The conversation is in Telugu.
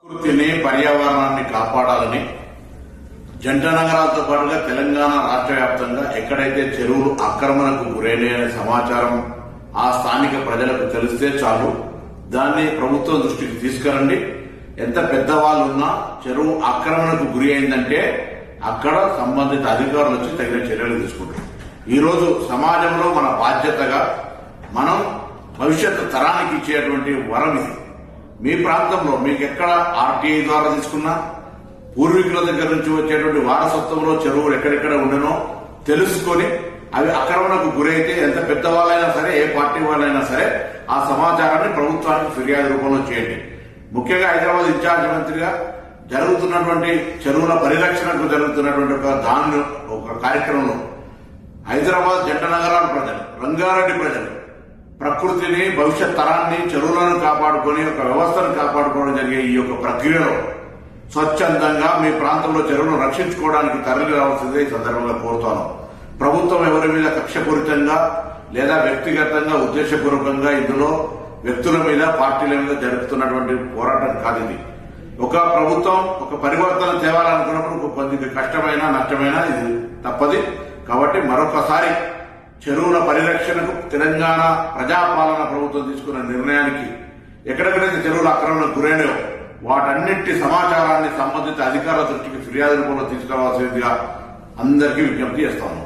ప్రకృతిని పర్యావరణాన్ని కాపాడాలని జంట నగరాలతో పాటుగా తెలంగాణ రాష్ట్ర వ్యాప్తంగా ఎక్కడైతే చెరువులు ఆక్రమణకు గురైన సమాచారం ఆ స్థానిక ప్రజలకు తెలిస్తే చాలు దాన్ని ప్రభుత్వం దృష్టికి తీసుకురండి. ఎంత పెద్దవాళ్ళు ఉన్నా చెరువు ఆక్రమణకు గురి అయిందంటే అక్కడ సంబంధిత అధికారులు వచ్చి తగిన చర్యలు తీసుకుంటారు. ఈ రోజు సమాజంలో మన బాధ్యతగా మనం భవిష్యత్తు తరానికి ఇచ్చేటువంటి వరం ఇది. మీ ప్రాంతంలో మీకు ఎక్కడ ఆర్టీఐ ద్వారా తీసుకున్నా పూర్వీకుల దగ్గర నుంచి వచ్చేటువంటి వారసత్వంలో చెరువులు ఎక్కడెక్కడ ఉండనో తెలుసుకొని అవి ఆక్రమణకు గురైతే ఎంత పెద్దవాళ్ళైనా సరే ఏ పార్టీ వాళ్ళైనా సరే ఆ సమాచారాన్ని ప్రభుత్వానికి ఫిర్యాదు రూపంలో చేయండి. ముఖ్యంగా హైదరాబాద్ ఇన్ఛార్జ్ మంత్రిగా జరుగుతున్నటువంటి చెరువుల పరిరక్షణకు జరుగుతున్నటువంటి ఒక కార్యక్రమంలో హైదరాబాద్ జంట నగరాల ప్రజలు, రంగారెడ్డి ప్రజలు ప్రకృతిని, భవిష్యత్ తరాన్ని, చెరువులను కాపాడుకొని ఒక వ్యవస్థను కాపాడుకోవడం జరిగే ఈ యొక్క ప్రక్రియలో స్వచ్ఛందంగా మీ ప్రాంతంలో చెరువులను రక్షించుకోవడానికి తరలి రావాల్సిందే ఈ సందర్భంగా కోరుతాను. ప్రభుత్వం ఎవరి మీద కక్షపూరితంగా లేదా వ్యక్తిగతంగా ఉద్దేశపూర్వకంగా ఇందులో వ్యక్తుల మీద, పార్టీల మీద జరుపుతున్నటువంటి పోరాటం కాదు ఇది. ఒక ప్రభుత్వం ఒక పరివర్తన తేవాలనుకున్నప్పుడు కొద్దిగా కష్టమైనా నష్టమైనా ఇది తప్పది. కాబట్టి మరొకసారి చెరువుల పరిరక్షణకు తెలంగాణ ప్రజాపాలన ప్రభుత్వం తీసుకున్న నిర్ణయానికి ఎక్కడెక్కడైతే చెరువుల ఆక్రమణకు గురైనయో వాటన్నిటి సమాచారాన్ని సంబంధిత అధికారుల దృష్టికి ఫిర్యాదు రూపంలో తీసుకురావాల్సిందిగా అందరికీ విజ్ఞప్తి చేస్తాను.